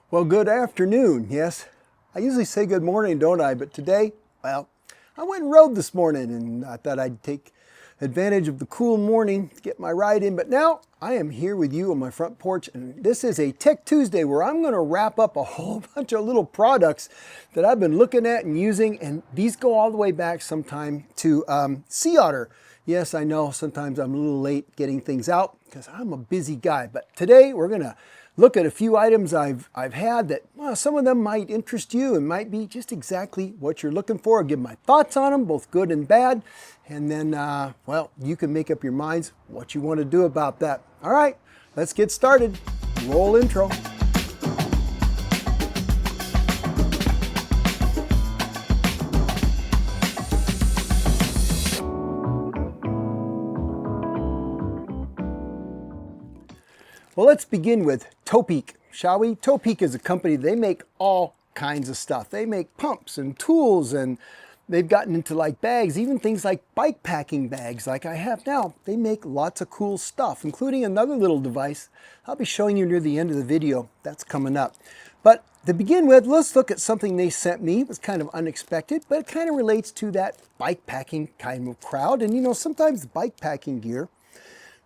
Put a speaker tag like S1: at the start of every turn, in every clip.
S1: Well, good afternoon. Yes, I usually say good morning, don't I? But today, well, I went and rode this morning and I thought I'd take advantage of the cool morning to get my ride in. But now I am here with you on my front porch, and this is a Tech Tuesday where I'm going to wrap up a whole bunch of little products that I've been looking at and using. And these go all the way back sometime to sea otter. Yes, I know sometimes I'm a little late getting things out because I'm a busy guy. But today we're going to look at a few items I've had that, well, some of them might interest you and might be just exactly what you're looking for. I'll give my thoughts on them, both good and bad. And then, well, you can make up your minds what you want to do about that. All right, let's get started. Roll intro. Well, let's begin with Topeak, shall we? Topeak is a company, they make all kinds of stuff. They make pumps and tools, and they've gotten into like bags, even things like bike packing bags like I have now. They make lots of cool stuff, including another little device I'll be showing you near the end of the video. That's coming up. But to begin with, let's look at something they sent me. It was kind of unexpected, but it kind of relates to that bike packing kind of crowd. And you know, sometimes bike packing gear,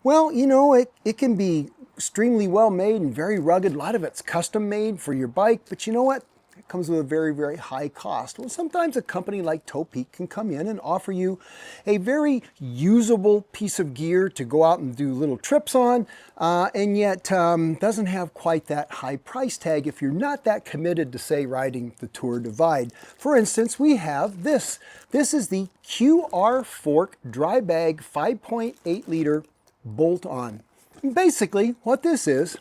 S1: well, you know, it can be extremely well made and very rugged. A lot of it's custom made for your bike, but you know what? It comes with a very, very high cost. Well, sometimes a company like Topeak can come in and offer you a very usable piece of gear to go out and do little trips on, and yet doesn't have quite that high price tag if you're not that committed to, say, riding the Tour Divide. For instance, we have this. This is the QR Fork Dry Bag 5.8 liter bolt-on. Basically, what this is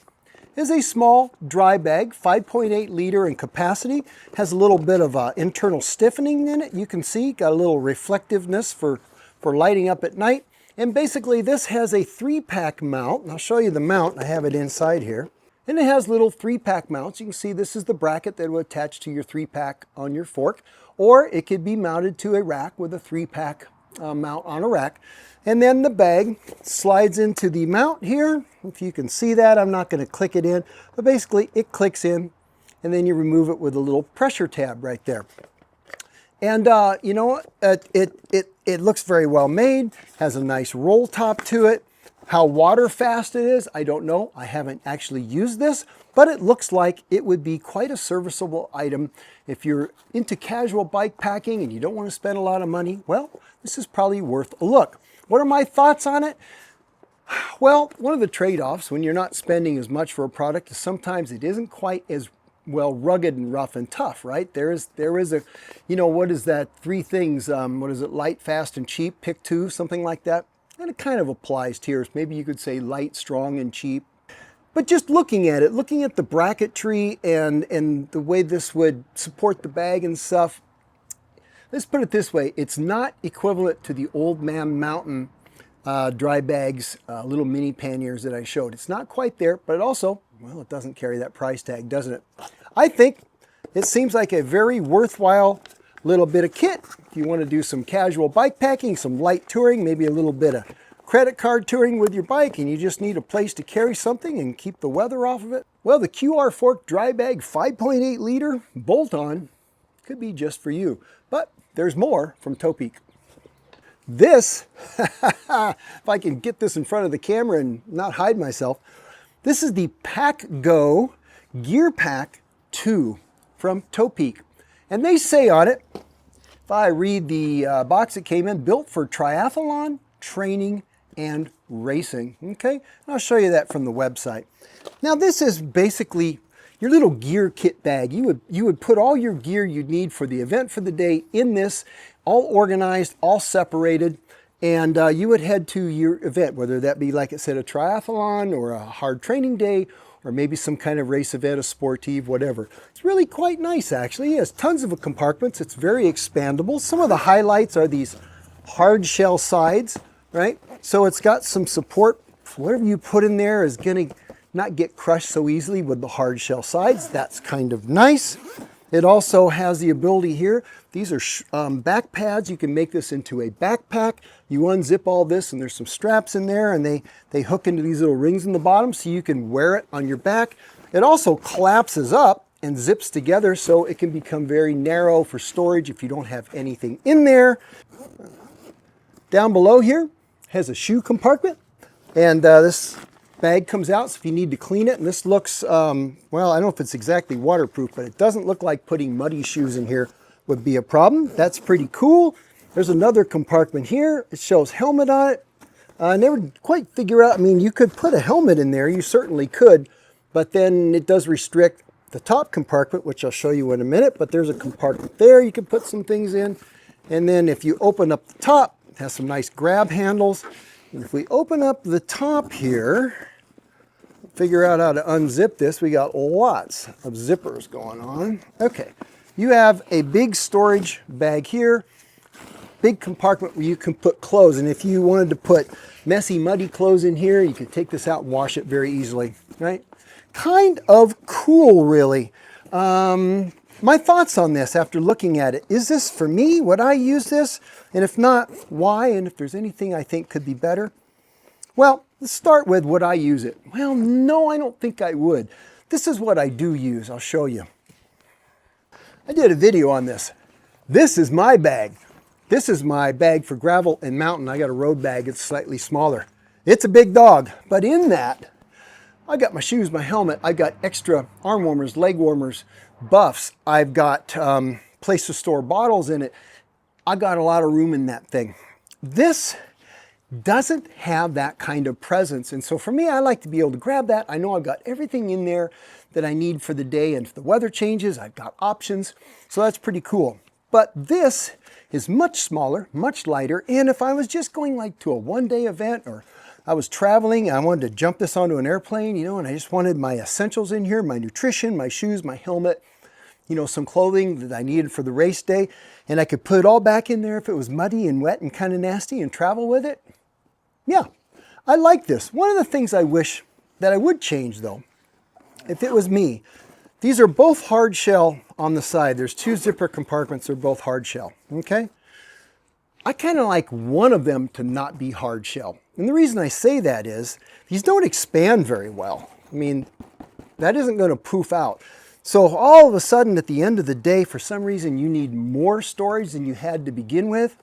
S1: a small dry bag, 5.8 liter in capacity, has a little bit of internal stiffening in it. You can see, got a little reflectiveness for lighting up at night. And basically, this has a 3-pack mount. And I'll show you the mount. I have it inside here. And it has little 3-pack mounts. You can see this is the bracket that will attach to your 3-pack on your fork. Or it could be mounted to a rack with a 3-pack mount on a rack. And then the bag slides into the mount here. If you can see that, I'm not going to click it in, but basically it clicks in and then you remove it with a little pressure tab right there. And you know what, it looks very well made, has a nice roll top to it. How water fast it is, I don't know. I haven't actually used this, but it looks like it would be quite a serviceable item. If you're into casual bike packing and you don't want to spend a lot of money, well, this is probably worth a look. What are my thoughts on it? Well, one of the trade-offs when you're not spending as much for a product is sometimes it isn't quite as well rugged and rough and tough, right? There is a, you know, what is that? 3 things, what is it? Light, fast, and cheap, pick 2, something like that. And it kind of applies here. Maybe you could say light, strong, and cheap. But just looking at it, looking at the bracketry and the way this would support the bag and stuff, let's put it this way, it's not equivalent to the Old Man Mountain dry bags, little mini panniers that I showed. It's not quite there, but it also, well, it doesn't carry that price tag, doesn't it? I think it seems like a very worthwhile little bit of kit. If you want to do some casual bike packing, some light touring, maybe a little bit of credit card touring with your bike, and you just need a place to carry something and keep the weather off of it. Well, the QR Fork Dry Bag 5.8 liter bolt-on could be just for you. But there's more from Topeak. This, if I can get this in front of the camera and not hide myself, this is the Pack Go Gear Pack 2 from Topeak. And they say on it, if I read the box it came in, built for triathlon, training, and racing. Okay, and I'll show you that from the website. Now this is basically your little gear kit bag. You would put all your gear you'd need for the event for the day in this, all organized, all separated, and you would head to your event, whether that be, like I said, a triathlon or a hard training day, or maybe some kind of race event, a sportive, whatever. It's really quite nice, actually. It has tons of compartments. It's very expandable. Some of the highlights are these hard shell sides, right? So it's got some support. Whatever you put in there is going to not get crushed so easily with the hard shell sides. That's kind of nice. It also has the ability here. These are back pads. You can make this into a backpack. You unzip all this and there's some straps in there, and they hook into these little rings in the bottom so you can wear it on your back. It also collapses up and zips together so it can become very narrow for storage if you don't have anything in there. Down below here has a shoe compartment, and this bag comes out, so if you need to clean it, and this looks, well, I don't know if it's exactly waterproof, but it doesn't look like putting muddy shoes in here would be a problem. That's pretty cool. There's another compartment here. It shows helmet on it. I never quite figure out, I mean, you could put a helmet in there, you certainly could, but then it does restrict the top compartment, which I'll show you in a minute, but there's a compartment there you can put some things in. And then if you open up the top, it has some nice grab handles. And if we open up the top here, figure out how to unzip this, we got lots of zippers going on. Okay, you have a big storage bag here, big compartment where you can put clothes. And if you wanted to put messy, muddy clothes in here, you could take this out and wash it very easily, right? Kind of cool, really. My thoughts on this after looking at it, is this for me? Would I use this? And if not, why? And if there's anything I think could be better? Well, let's start with, would I use it? Well, no, I don't think I would. This is what I do use. I'll show you. I did a video on this. This is my bag. This is my bag for gravel and mountain. I got a road bag. It's slightly smaller. It's a big dog, but in that, I got my shoes, my helmet, I got extra arm warmers, leg warmers, buffs. I've got place to store bottles in it. I got a lot of room in that thing. This doesn't have that kind of presence. And so for me, I like to be able to grab that. I know I've got everything in there that I need for the day, and if the weather changes, I've got options. So that's pretty cool. But this is much smaller, much lighter. And if I was just going like to a one-day event, or I was traveling, I wanted to jump this onto an airplane, you know, and I just wanted my essentials in here, my nutrition, my shoes, my helmet, you know, some clothing that I needed for the race day, and I could put it all back in there if it was muddy and wet and kind of nasty and travel with it. Yeah, I like this. One of the things I wish that I would change though, if it was me, these are both hard shell on the side. There's two zipper compartments, they're both hard shell, okay? I kind of like one of them to not be hard shell. And the reason I say that is, these don't expand very well. I mean, that isn't going to poof out. So all of a sudden at the end of the day, for some reason you need more storage than you had to begin with.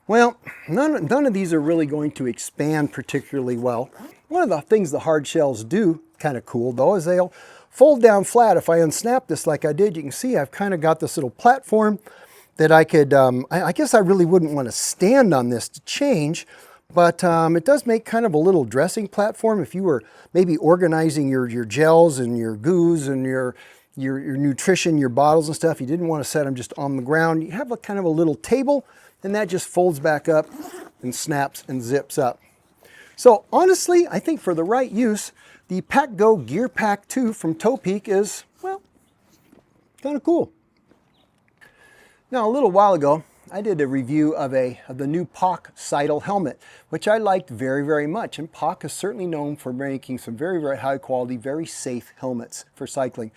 S1: Well, none of these are really going to expand particularly well. One of the things the hard shells do, kind of cool though, is they'll fold down flat. If I unsnap this like I did, you can see I've kind of got this little platform that I could, I guess I really wouldn't want to stand on this to change, but it does make kind of a little dressing platform if you were maybe organizing your gels and your goos and your nutrition, your bottles and stuff. You didn't want to set them just on the ground. You have a kind of a little table, and that just folds back up and snaps and zips up. So honestly, I think for the right use, the Pack Go Gear Pack 2 from Topeak is, well, kind of cool. Now, a little while ago, I did a review of the new POC Seidel helmet, which I liked very, very much. And POC is certainly known for making some very, very high quality, very safe helmets for cycling.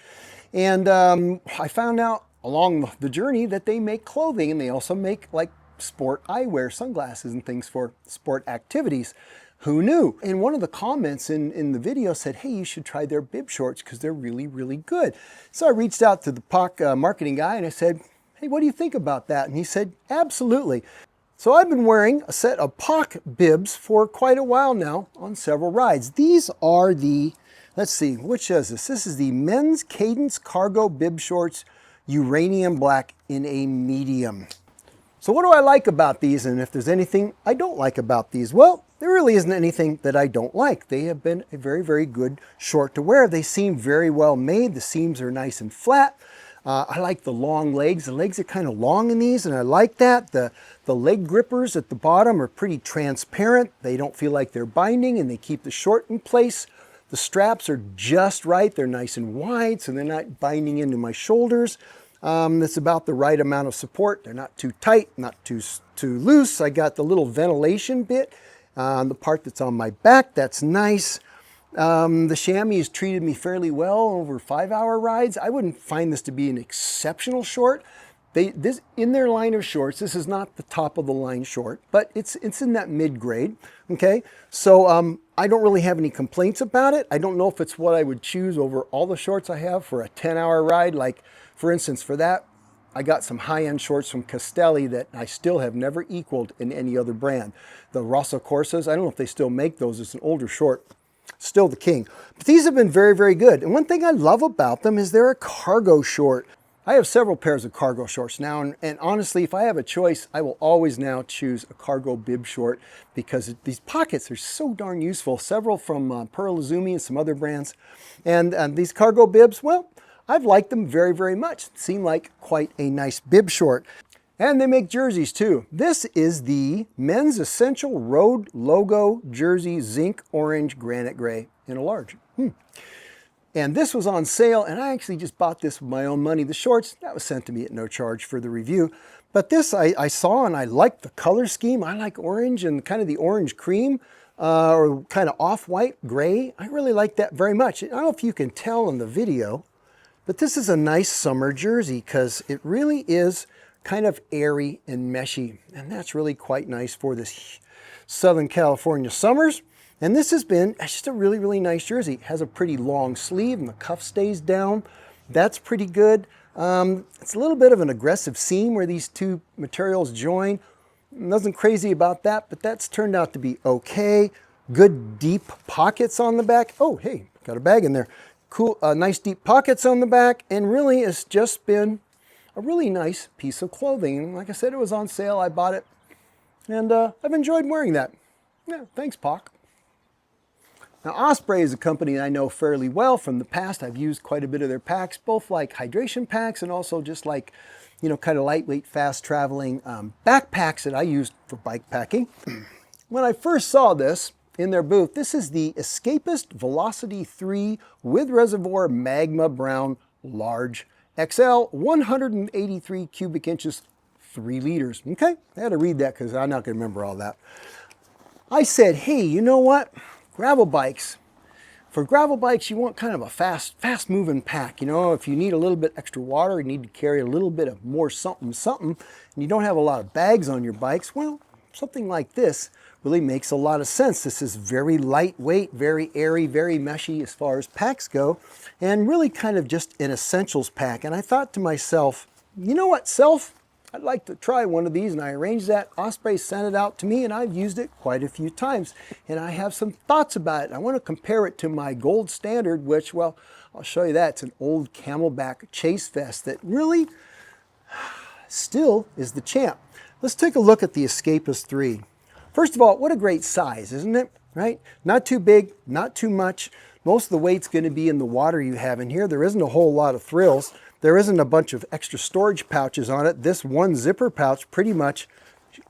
S1: And I found out along the journey that they make clothing, and they also make like sport eyewear, sunglasses and things for sport activities. Who knew? And one of the comments in the video said, hey, you should try their bib shorts because they're really, really good. So I reached out to the POC marketing guy and I said, hey, what do you think about that? And he said, absolutely. So I've been wearing a set of POC bibs for quite a while now on several rides. These are the, let's see, which is this? This is the Men's Cadence Cargo Bib Shorts Uranium Black in a medium. So what do I like about these? And if there's anything I don't like about these, well, there really isn't anything that I don't like. They have been a very, very good short to wear. They seem very well made. The seams are nice and flat. I like the long legs. The legs are kind of long in these, and I like that. The leg grippers at the bottom are pretty transparent. They don't feel like they're binding, and they keep the short in place. The straps are just right. They're nice and wide, so they're not binding into my shoulders. That's about the right amount of support. They're not too tight, not too loose. I got the little ventilation bit on the part that's on my back. That's nice. The chamois has treated me fairly well over 5-hour rides. I wouldn't find this to be an exceptional short, This in their line of shorts, this is not the top of the line short, but it's in that mid-grade, okay? So I don't really have any complaints about it. I don't know if it's what I would choose over all the shorts I have for a 10-hour ride. Like, for instance, for that, I got some high-end shorts from Castelli that I still have never equaled in any other brand. The Rosso Corsas, I don't know if they still make those. It's an older short. Still the king. But these have been very, very good. And one thing I love about them is they're a cargo short. I have several pairs of cargo shorts now, and honestly, if I have a choice, I will always now choose a cargo bib short because these pockets are so darn useful. Several from Pearl Izumi and some other brands. And these cargo bibs, well, I've liked them very, very much. Seem like quite a nice bib short. And they make jerseys too. This is the Men's Essential Road Logo Jersey Zinc Orange Granite Gray in a large. And this was on sale, and I actually just bought this with my own money. The shorts, that was sent to me at no charge for the review. But this I saw, and I liked the color scheme. I like orange and kind of the orange cream, or kind of off-white gray. I really like that very much. I don't know if you can tell in the video, but this is a nice summer jersey because it really is kind of airy and meshy. And that's really quite nice for this Southern California summers. And this has been just a really, really nice jersey. It has a pretty long sleeve and the cuff stays down. That's pretty good. It's a little bit of an aggressive seam where these two materials join. Nothing crazy about that, but that's turned out to be okay. Good deep pockets on the back. Oh, hey, got a bag in there. Cool, nice deep pockets on the back, and really it's just been a really nice piece of clothing. And like I said, it was on sale. I bought it, and I've enjoyed wearing that. Yeah, thanks, POC. Now, Osprey is a company I know fairly well from the past. I've used quite a bit of their packs, both like hydration packs and also just like, you know, kind of lightweight, fast traveling backpacks that I used for bike packing. When I first saw this in their booth, this is the Escapist Velocity 3 with reservoir Magma Brown Large XL, 183 cubic inches, 3 liters. Okay, I had to read that because I'm not going to remember all that. I said, hey, you know what? Gravel bikes. For gravel bikes, you want kind of a fast moving pack. You know, if you need a little bit extra water, you need to carry a little bit of more something, and you don't have a lot of bags on your bikes, well, something like this really makes a lot of sense. This is very lightweight, very airy, very meshy as far as packs go, and really kind of just an essentials pack. And I thought to myself, you know what, self? I'd like to try one of these, and I arranged that. Osprey sent it out to me, and I've used it quite a few times. And I have some thoughts about it. I want to compare it to my gold standard, which, well, I'll show you that. It's an old Camelback chase vest that really still is the champ. Let's take a look at the Escapist 3. First of all, what a great size, isn't it? Right? Not too big, not too much. Most of the weight's going to be in the water you have in here. There isn't a whole lot of frills. There isn't a bunch of extra storage pouches on it. This one zipper pouch pretty much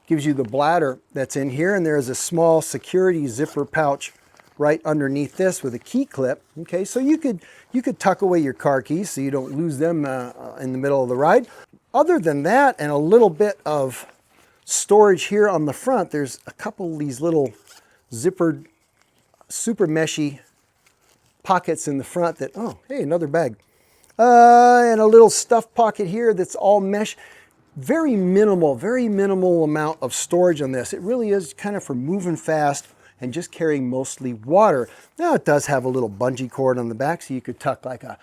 S1: gives you the bladder that's in here, and there's a small security zipper pouch right underneath this with a key clip. Okay, so you could tuck away your car keys so you don't lose them in the middle of the ride. Other than that, and a little bit of storage here on the front, there's a couple of these little zippered, super meshy pockets in the front that, oh, hey, another bag. And a little stuff pocket here that's all mesh. Very minimal amount of storage on this. It really is kind of for moving fast and just carrying mostly water. Now it does have a little bungee cord on the back, so you could tuck like a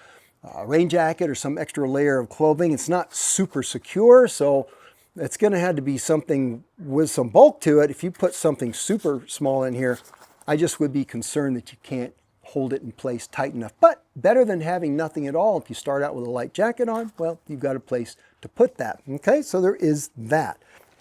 S1: rain jacket or some extra layer of clothing. It's not super secure, so it's going to have to be something with some bulk to it. If you put something super small in here, I just would be concerned that you can't hold it in place tight enough. But better than having nothing at all. If you start out with a light jacket on, well, you've got a place to put that. Okay, so there is that.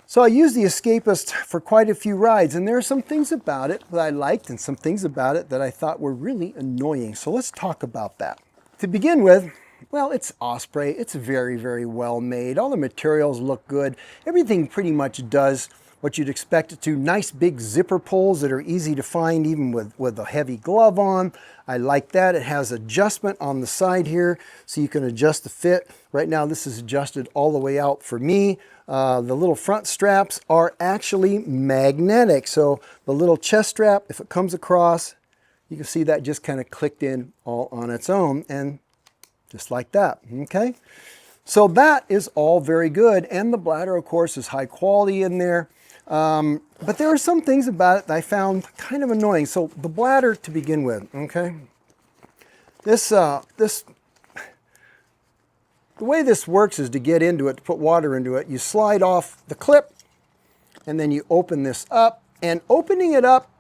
S1: So I used the Escapist for quite a few rides, and there are some things about it that I liked and some things about it that I thought were really annoying. So let's talk about that. To begin with, well, it's Osprey. It's very well made. All the materials look good. Everything pretty much does what you'd expect it to. Nice big zipper pulls that are easy to find even with a heavy glove on. I like that. It has adjustment on the side here so you can adjust the fit. Right now this is adjusted all the way out for me. The little front straps are actually magnetic. So the little chest strap, if it comes across, you can see that just kind of clicked in all on its own, and just like that, okay? So that is all very good. And the bladder, of course, is high quality in there. But there are some things about it that I found kind of annoying. So the bladder to begin with, okay? The way this works is to get into it, to put water into it, you slide off the clip and then you open this up. And opening it up,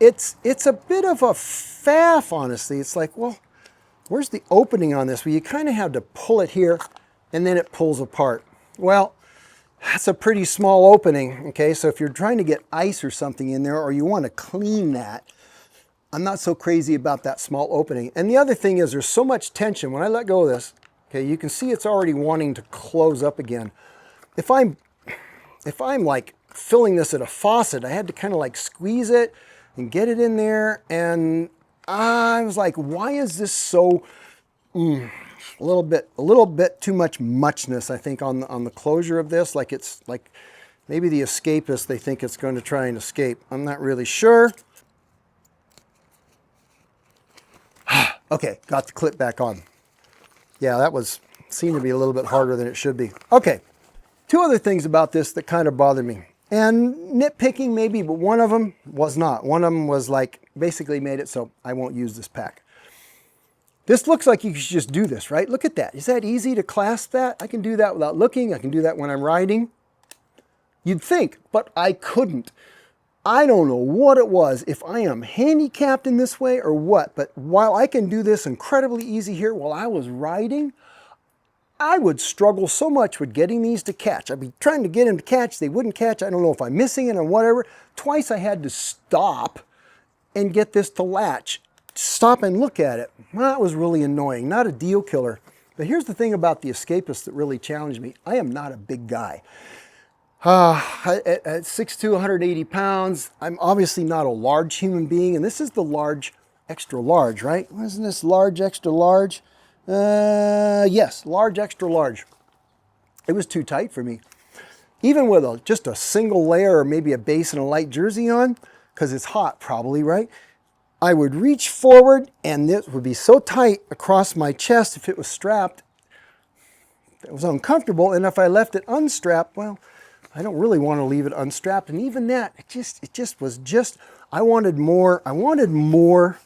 S1: it's a bit of a faff, honestly. It's like, well, where's the opening on this? Well, you kind of have to pull it here and then it pulls apart. Well, that's a pretty small opening, okay? So if you're trying to get ice or something in there or you want to clean that, I'm not so crazy about that small opening. And the other thing is there's so much tension. When I let go of this, okay, you can see it's already wanting to close up again. If I'm like filling this at a faucet, I had to kind of like squeeze it and get it in there. And I was like, why is this so, a little bit too much muchness, I think, on the closure of this. Like it's like maybe the escapist, they think it's going to try and escape. I'm not really sure. Okay, got the clip back on. Yeah, that seemed to be a little bit harder than it should be. Okay, two other things about this that kind of bothered me. And nitpicking maybe, but one of them was not. One of them was like, basically made it so I won't use this pack. This looks like you should just do this, right? Look at that. Is that easy to clasp that? I can do that without looking. I can do that when I'm riding. You'd think, but I couldn't. I don't know what it was, if I am handicapped in this way or what, but while I can do this incredibly easy here while I was riding, I would struggle so much with getting these to catch. I'd be trying to get them to catch. They wouldn't catch. I don't know if I'm missing it or whatever. Twice I had to stop and get this to latch. Stop and look at it. That was really annoying. Not a deal killer. But here's the thing about the escapist that really challenged me. I am not a big guy. At 6'2", 180 pounds, I'm obviously not a large human being, and this is the large, extra large, right? Wasn't this large, extra large? Yes, large, extra large. It was too tight for me. Even with just a single layer or maybe a base and a light jersey on, because it's hot probably, right? I would reach forward and this would be so tight across my chest if it was strapped. It was uncomfortable, and if I left it unstrapped, well, I don't really want to leave it unstrapped. And even that, it just was I wanted more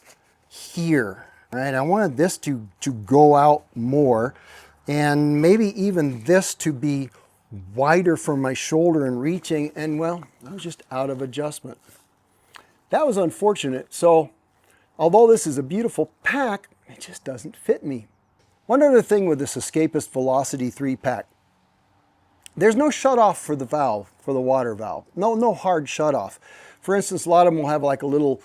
S1: here, right? I wanted this to go out more, and maybe even this to be wider for my shoulder and reaching, and well, I was just out of adjustment. That was unfortunate. So although this is a beautiful pack, it just doesn't fit me. One other thing with this Escapist Velocity 3 pack, there's no shutoff for the valve, for the water valve. No hard shutoff. For instance, a lot of them will have like a little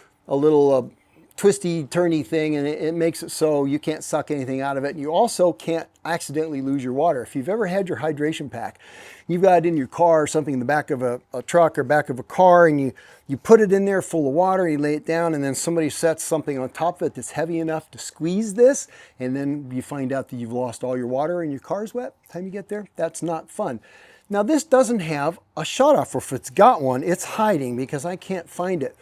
S1: twisty, turny thing, and it makes it so you can't suck anything out of it. And you also can't accidentally lose your water. If you've ever had your hydration pack, you've got it in your car or something in the back of a truck or back of a car, and you put it in there full of water, and you lay it down, and then somebody sets something on top of it that's heavy enough to squeeze this, and then you find out that you've lost all your water and your car's wet by the time you get there. That's not fun. Now this doesn't have a shutoff, or if it's got one, it's hiding because I can't find it.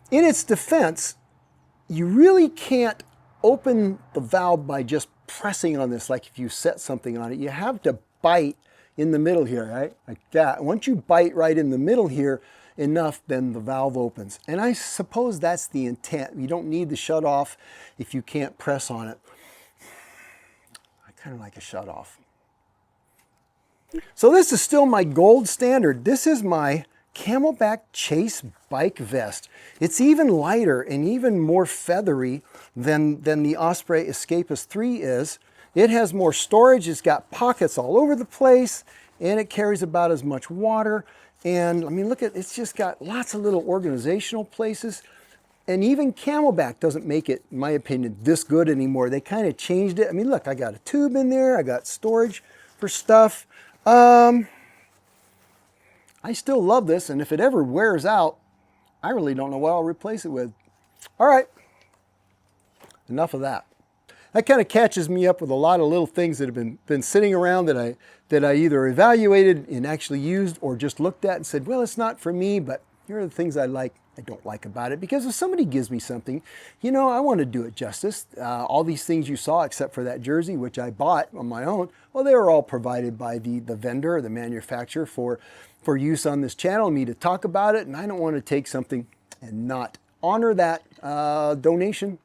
S1: In its defense, you really can't open the valve by just pressing on this like if you set something on it. You have to bite in the middle here, right? Like that. Once you bite right in the middle here enough, then the valve opens. And I suppose that's the intent. You don't need the shutoff if you can't press on it. I kind of like a shutoff. So this is still my gold standard. This is my Camelback Chase bike vest. It's even lighter and even more feathery than the Osprey Escapist 3 is. It has more storage, it's got pockets all over the place, and it carries about as much water. And I mean, look at, it's just got lots of little organizational places. And even Camelback doesn't make it, in my opinion, this good anymore. They kind of changed it. I mean, look, I got a tube in there, I got storage for stuff. I still love this, and if it ever wears out, I really don't know what I'll replace it with. All right, enough of that. That kind of catches me up with a lot of little things that have been sitting around that I either evaluated and actually used, or just looked at and said, well, it's not for me, but here are the things I don't like about it, because if somebody gives me something, you know, I want to do it justice. All these things you saw, except for that jersey, which I bought on my own, well, they were all provided by the vendor or the manufacturer for use on this channel, me to talk about it, and I don't want to take something and not honor that donation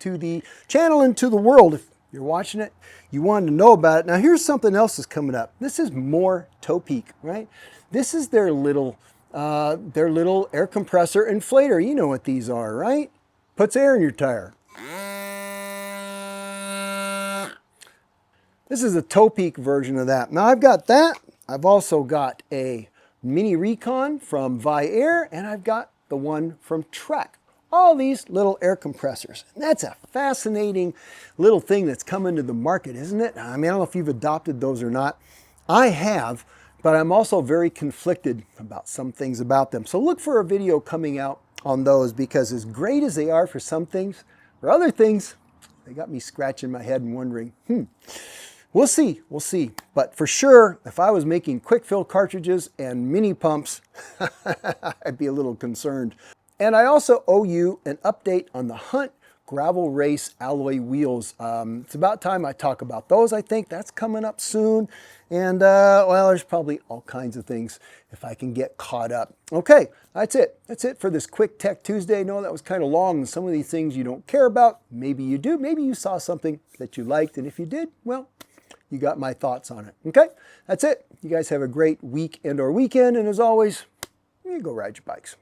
S1: to the channel and to the world. If you're watching it, you wanted to know about it. Now here's something else that's coming up. This is more Topeak, right? This is their little air compressor inflator. You know what these are, right? Puts air in your tire. This is a Topeak version of that. Now I've got that. I've also got a Mini Recon from Air, and I've got the one from Trek. All these little air compressors. And that's a fascinating little thing that's coming to the market, isn't it? I mean, I don't know if you've adopted those or not. I have, but I'm also very conflicted about some things about them. So look for a video coming out on those, because as great as they are for some things, for other things, they got me scratching my head and wondering, we'll see, we'll see. But for sure, if I was making quick fill cartridges and mini pumps, I'd be a little concerned. And I also owe you an update on the Hunt Gravel Race alloy wheels. It's about time I talk about those. I think that's coming up soon. And well, there's probably all kinds of things if I can get caught up. Okay, that's it. That's it for this quick Tech Tuesday. No, that was kind of long, and some of these things you don't care about. Maybe you do. Maybe you saw something that you liked, and if you did, well, you got my thoughts on it. Okay, that's it. You guys have a great week and or weekend, and as always, you go ride your bikes.